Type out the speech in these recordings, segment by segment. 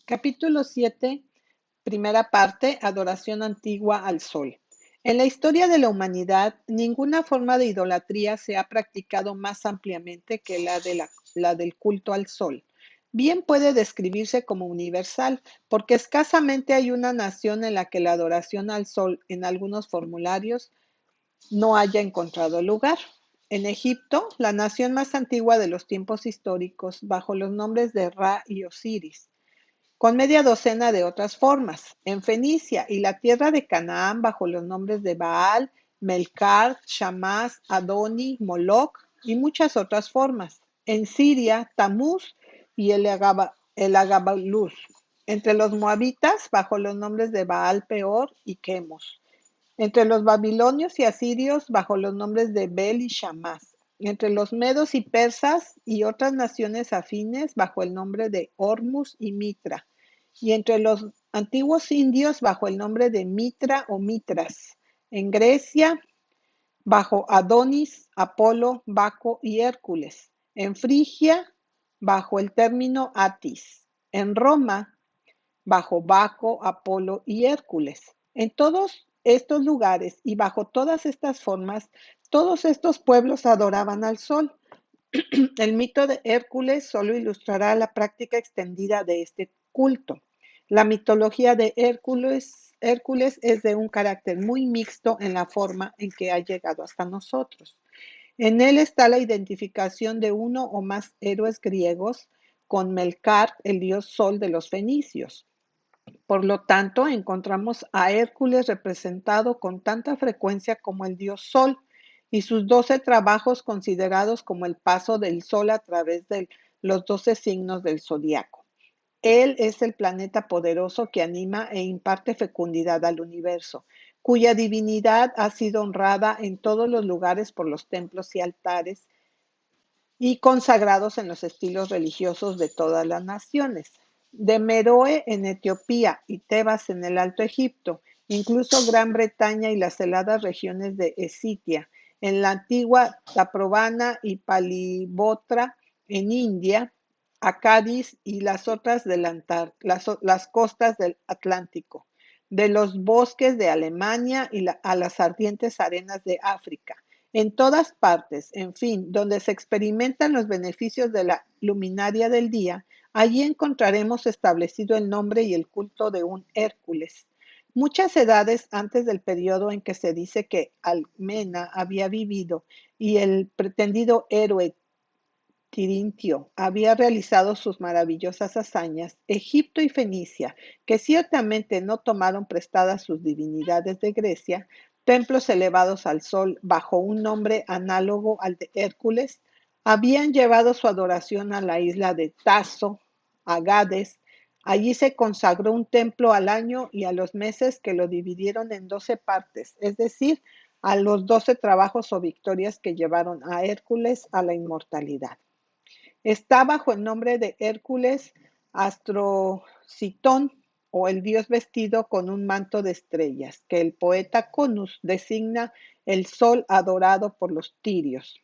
Capítulo 7, primera parte, adoración antigua al sol. En la historia de la humanidad, ninguna forma de idolatría se ha practicado más ampliamente que la del culto al sol. Bien puede describirse como universal, porque escasamente hay una nación en la que la adoración al sol en algunos formularios no haya encontrado lugar. En Egipto, la nación más antigua de los tiempos históricos, bajo los nombres de Ra y Osiris, con media docena de otras formas. En Fenicia y la tierra de Canaán bajo los nombres de Baal, Melcar, Shamas, Adoni, Moloch y muchas otras formas. En Siria, Tamuz y el Agabaluz. Entre los moabitas bajo los nombres de Baal Peor y Chemos. Entre los babilonios y asirios bajo los nombres de Bel y Shamas. Entre los medos y persas y otras naciones afines bajo el nombre de Hormuz y Mitra, y entre los antiguos indios bajo el nombre de Mitra o Mitras. En Grecia, bajo Adonis, Apolo, Baco y Hércules. En Frigia, bajo el término Atis. En Roma, bajo Baco, Apolo y Hércules. En todos estos lugares y bajo todas estas formas, todos estos pueblos adoraban al sol. El mito de Hércules solo ilustrará la práctica extendida de este culto. La mitología de Hércules es de un carácter muy mixto en la forma en que ha llegado hasta nosotros. En él está la identificación de uno o más héroes griegos con Melcar, el dios sol de los fenicios. Por lo tanto, encontramos a Hércules representado con tanta frecuencia como el dios Sol y sus 12 trabajos considerados como el paso del Sol a través de los 12 signos del zodiaco. Él es el planeta poderoso que anima e imparte fecundidad al universo, cuya divinidad ha sido honrada en todos los lugares por los templos y altares y consagrados en los estilos religiosos de todas las naciones. De Meroe en Etiopía y Tebas en el Alto Egipto, incluso Gran Bretaña y las heladas regiones de Escitia, en la antigua Taprobana y Palibotra en India, a Cádiz y las otras las costas del Atlántico, de los bosques de Alemania y a las ardientes arenas de África, en todas partes, en fin, donde se experimentan los beneficios de la luminaria del día, allí encontraremos establecido el nombre y el culto de un Hércules. Muchas edades antes del periodo en que se dice que Almena había vivido y el pretendido héroe Tirintio había realizado sus maravillosas hazañas, Egipto y Fenicia, que ciertamente no tomaron prestadas sus divinidades de Grecia, templos elevados al sol bajo un nombre análogo al de Hércules, habían llevado su adoración a la isla de Taso, a Gades. Allí se consagró un templo al año y a los meses que lo dividieron en 12 partes, es decir, a los 12 trabajos o victorias que llevaron a Hércules a la inmortalidad. Está bajo el nombre de Hércules Astrocitón, o el dios vestido con un manto de estrellas, que el poeta Conus designa el sol adorado por los tirios.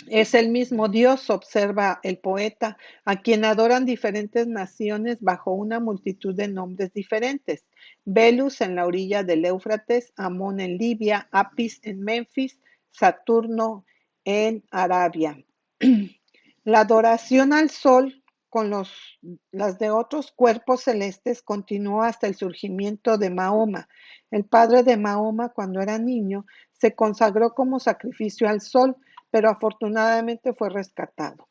Es el mismo Dios, observa el poeta, a quien adoran diferentes naciones bajo una multitud de nombres diferentes. Velus en la orilla del Éufrates, Amón en Libia, Apis en Memphis, Saturno en Arabia. La adoración al sol con las de otros cuerpos celestes continuó hasta el surgimiento de Mahoma. El padre de Mahoma, cuando era niño, se consagró como sacrificio al sol, pero afortunadamente fue rescatado.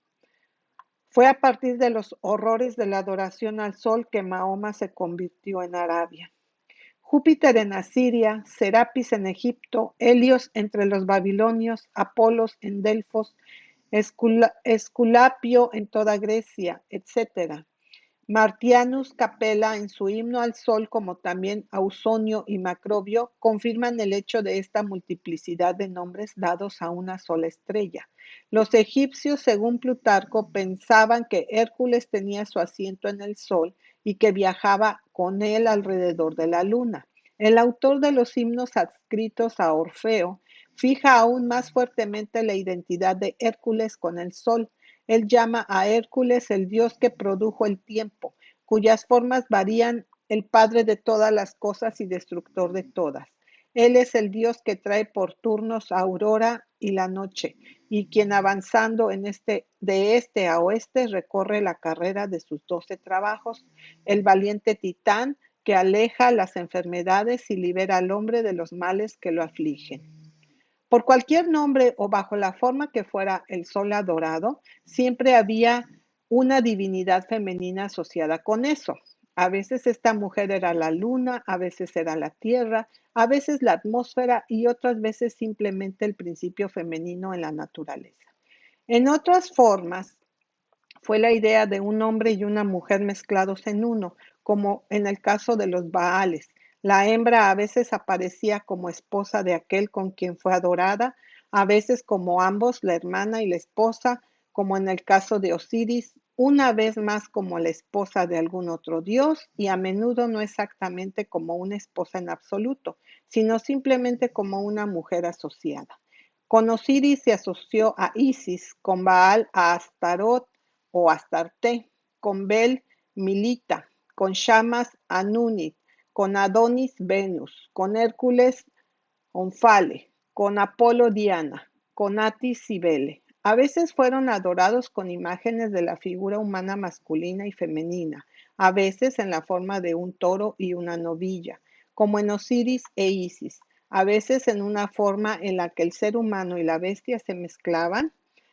Fue a partir de los horrores de la adoración al sol que Mahoma se convirtió en Arabia. Júpiter en Asiria, Serapis en Egipto, Helios entre los babilonios, Apolos en Delfos, Esculapio en toda Grecia, etc. Martianus Capella en su himno al sol, como también Ausonio y Macrobio, confirman el hecho de esta multiplicidad de nombres dados a una sola estrella. Los egipcios, según Plutarco, pensaban que Hércules tenía su asiento en el sol y que viajaba con él alrededor de la luna. El autor de los himnos adscritos a Orfeo fija aún más fuertemente la identidad de Hércules con el sol. Él llama a Hércules el dios que produjo el tiempo, cuyas formas varían, el Padre de todas las cosas y destructor de todas. Él es el Dios que trae por turnos aurora y la noche, y quien avanzando de este a oeste recorre la carrera de sus 12 trabajos, el valiente titán que aleja las enfermedades y libera al hombre de los males que lo afligen. Por cualquier nombre o bajo la forma que fuera el sol adorado, siempre había una divinidad femenina asociada con eso. A veces esta mujer era la luna, a veces era la tierra, a veces la atmósfera y otras veces simplemente el principio femenino en la naturaleza. En otras formas, fue la idea de un hombre y una mujer mezclados en uno, como en el caso de los Baales. La hembra a veces aparecía como esposa de aquel con quien fue adorada, a veces como ambos, la hermana y la esposa, como en el caso de Osiris, una vez más como la esposa de algún otro dios y a menudo no exactamente como una esposa en absoluto, sino simplemente como una mujer asociada. Con Osiris se asoció a Isis, con Baal a Astarot o Astarte, con Bel Milita, con Shamas Anunit, con Adonis Venus, con Hércules Onfale, con Apolo Diana, con Atis Cibele. A veces fueron adorados con imágenes de la figura humana masculina y femenina, a veces en la forma de un toro y una novilla, como en Osiris e Isis, a veces en una forma en la que el ser humano y la bestia se mezclaban,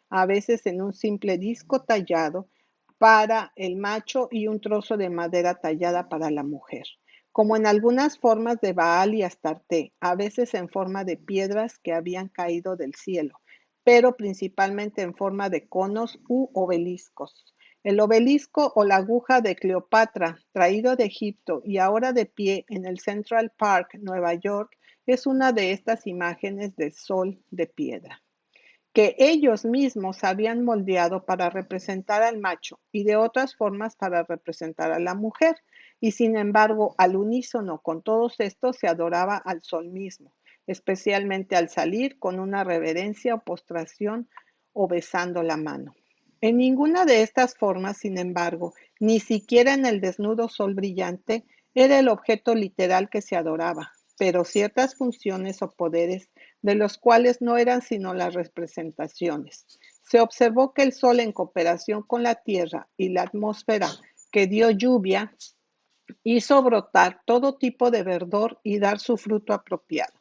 a veces en un simple disco tallado para el macho y un trozo de madera tallada para la mujer, como en algunas formas de Baal y Astarte, a veces en forma de piedras que habían caído del cielo, pero principalmente en forma de conos u obeliscos. El obelisco o la aguja de Cleopatra, traído de Egipto y ahora de pie en el Central Park, Nueva York, es una de estas imágenes del sol de piedra que ellos mismos habían moldeado para representar al macho y de otras formas para representar a la mujer. Y sin embargo, al unísono con todos estos se adoraba al sol mismo, especialmente al salir con una reverencia o postración o besando la mano. En ninguna de estas formas, sin embargo, ni siquiera en el desnudo sol brillante, era el objeto literal que se adoraba, pero ciertas funciones o poderes de los cuales no eran sino las representaciones. Se observó que el sol en cooperación con la tierra y la atmósfera que dio lluvia, hizo brotar todo tipo de verdor y dar su fruto apropiado.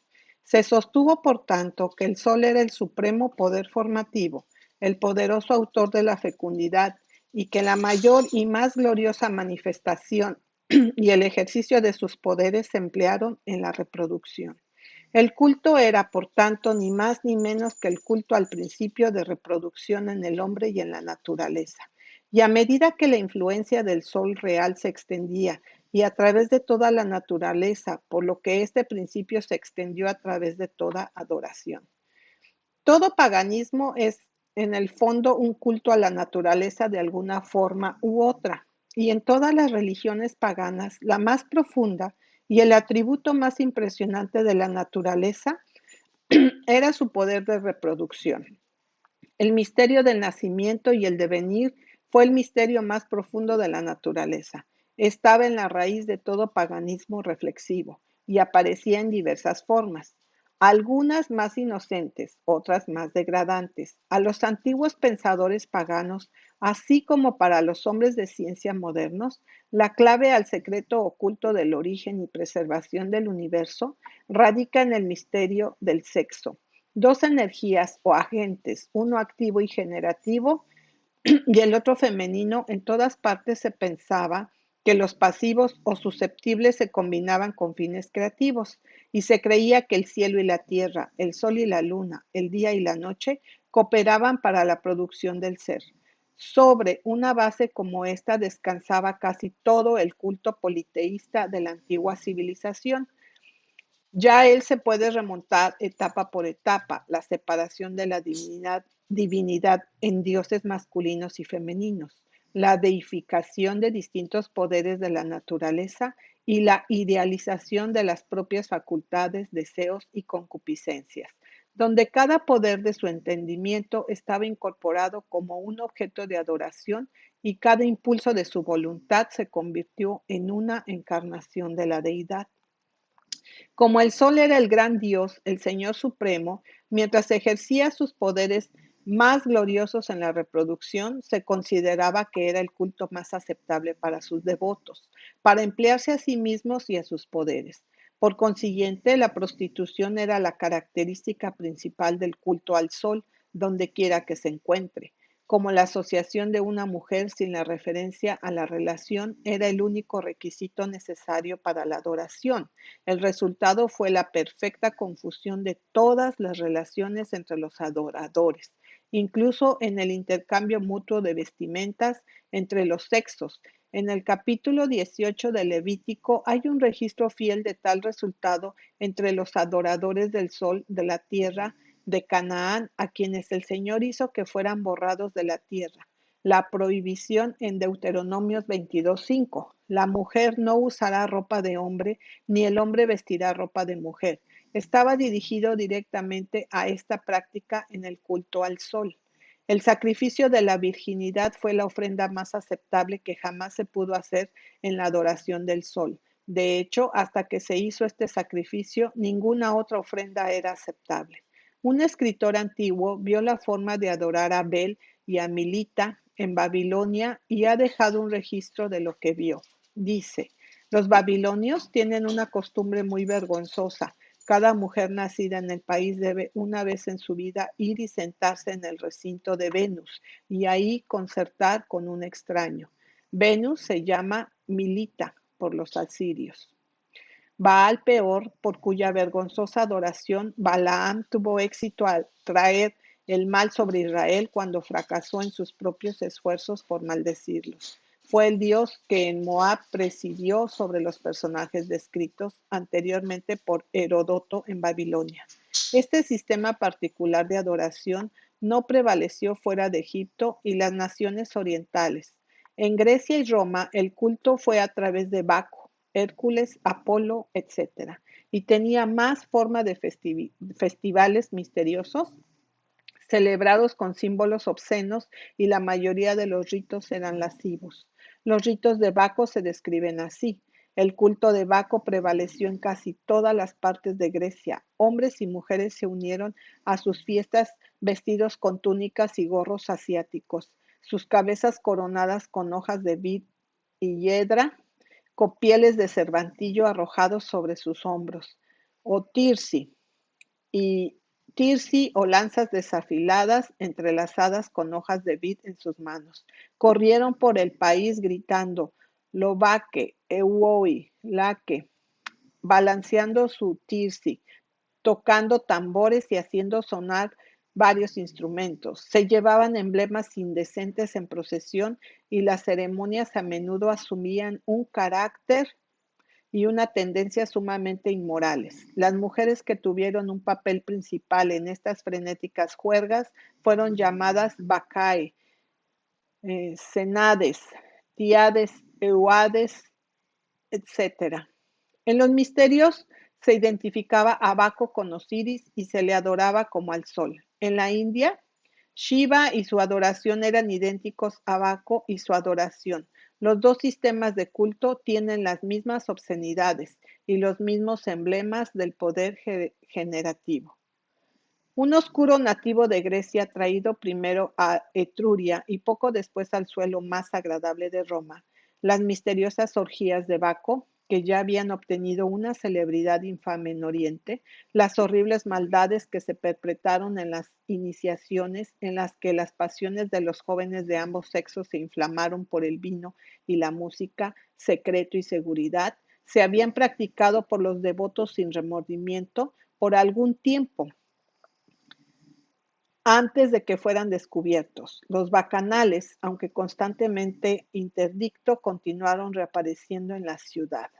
Se sostuvo, por tanto, que el sol era el supremo poder formativo, el poderoso autor de la fecundidad, y que la mayor y más gloriosa manifestación y el ejercicio de sus poderes se emplearon en la reproducción. El culto era, por tanto, ni más ni menos que el culto al principio de reproducción en el hombre y en la naturaleza. Y a medida que la influencia del sol real se extendía y a través de toda la naturaleza, por lo que este principio se extendió a través de toda adoración. Todo paganismo es en el fondo un culto a la naturaleza de alguna forma u otra, y en todas las religiones paganas, la más profunda y el atributo más impresionante de la naturaleza era su poder de reproducción. El misterio del nacimiento y el devenir fue el misterio más profundo de la naturaleza. Estaba en la raíz de todo paganismo reflexivo y aparecía en diversas formas, algunas más inocentes, otras más degradantes. A los antiguos pensadores paganos, así como para los hombres de ciencia modernos, la clave al secreto oculto del origen y preservación del universo radica en el misterio del sexo. Dos energías o agentes, uno activo y generativo y el otro femenino, en todas partes se pensaba que los pasivos o susceptibles se combinaban con fines creativos y se creía que el cielo y la tierra, el sol y la luna, el día y la noche cooperaban para la producción del ser. Sobre una base como esta descansaba casi todo el culto politeísta de la antigua civilización. Ya él se puede remontar etapa por etapa, la separación de la divinidad en dioses masculinos y femeninos, la deificación de distintos poderes de la naturaleza y la idealización de las propias facultades, deseos y concupiscencias, donde cada poder de su entendimiento estaba incorporado como un objeto de adoración y cada impulso de su voluntad se convirtió en una encarnación de la deidad. Como el sol era el gran dios, el Señor Supremo, mientras ejercía sus poderes más gloriosos en la reproducción, se consideraba que era el culto más aceptable para sus devotos, para emplearse a sí mismos y a sus poderes. Por consiguiente, la prostitución era la característica principal del culto al sol, donde quiera que se encuentre, como la asociación de una mujer sin la referencia a la relación era el único requisito necesario para la adoración. El resultado fue la perfecta confusión de todas las relaciones entre los adoradores, incluso en el intercambio mutuo de vestimentas entre los sexos. En el capítulo 18 de Levítico hay un registro fiel de tal resultado entre los adoradores del sol de la tierra de Canaán, a quienes el Señor hizo que fueran borrados de la tierra. La prohibición en Deuteronomios 22:5. La mujer no usará ropa de hombre, ni el hombre vestirá ropa de mujer. Estaba dirigido directamente a esta práctica en el culto al sol. El sacrificio de la virginidad fue la ofrenda más aceptable que jamás se pudo hacer en la adoración del sol. De hecho, hasta que se hizo este sacrificio, ninguna otra ofrenda era aceptable. Un escritor antiguo vio la forma de adorar a Bel y a Milita en Babilonia y ha dejado un registro de lo que vio. Dice, los babilonios tienen una costumbre muy vergonzosa. Cada mujer nacida en el país debe una vez en su vida ir y sentarse en el recinto de Venus y ahí concertar con un extraño. Venus se llama Milita por los asirios. Baal peor, por cuya vergonzosa adoración Balaam tuvo éxito al traer el mal sobre Israel cuando fracasó en sus propios esfuerzos por maldecirlos. Fue el dios que en Moab presidió sobre los personajes descritos anteriormente por Heródoto en Babilonia. Este sistema particular de adoración no prevaleció fuera de Egipto y las naciones orientales. En Grecia y Roma el culto fue a través de Baco, Hércules, Apolo, etc. Y tenía más forma de festivales misteriosos celebrados con símbolos obscenos y la mayoría de los ritos eran lascivos. Los ritos de Baco se describen así. El culto de Baco prevaleció en casi todas las partes de Grecia. Hombres y mujeres se unieron a sus fiestas vestidos con túnicas y gorros asiáticos, sus cabezas coronadas con hojas de vid y hiedra, con pieles de cervantillo arrojados sobre sus hombros, o tirsi, y tirsi o lanzas desafiladas entrelazadas con hojas de vid en sus manos. Corrieron por el país gritando, Lobaque, Euoi, Laque, balanceando su tirsi, tocando tambores y haciendo sonar varios instrumentos. Se llevaban emblemas indecentes en procesión y las ceremonias a menudo asumían un carácter y una tendencia sumamente inmorales. Las mujeres que tuvieron un papel principal en estas frenéticas juergas fueron llamadas Bacae, Senades, Tiades, Euades, etc. En los misterios se identificaba a Baco con Osiris y se le adoraba como al sol. En la India, Shiva y su adoración eran idénticos a Baco y su adoración. Los dos sistemas de culto tienen las mismas obscenidades y los mismos emblemas del poder generativo. Un oscuro nativo de Grecia traído primero a Etruria y poco después al suelo más agradable de Roma, las misteriosas orgías de Baco, que ya habían obtenido una celebridad infame en Oriente, las horribles maldades que se perpetraron en las iniciaciones en las que las pasiones de los jóvenes de ambos sexos se inflamaron por el vino y la música, secreto y seguridad, se habían practicado por los devotos sin remordimiento por algún tiempo antes de que fueran descubiertos. Los bacanales, aunque constantemente interdicto, continuaron reapareciendo en la ciudad.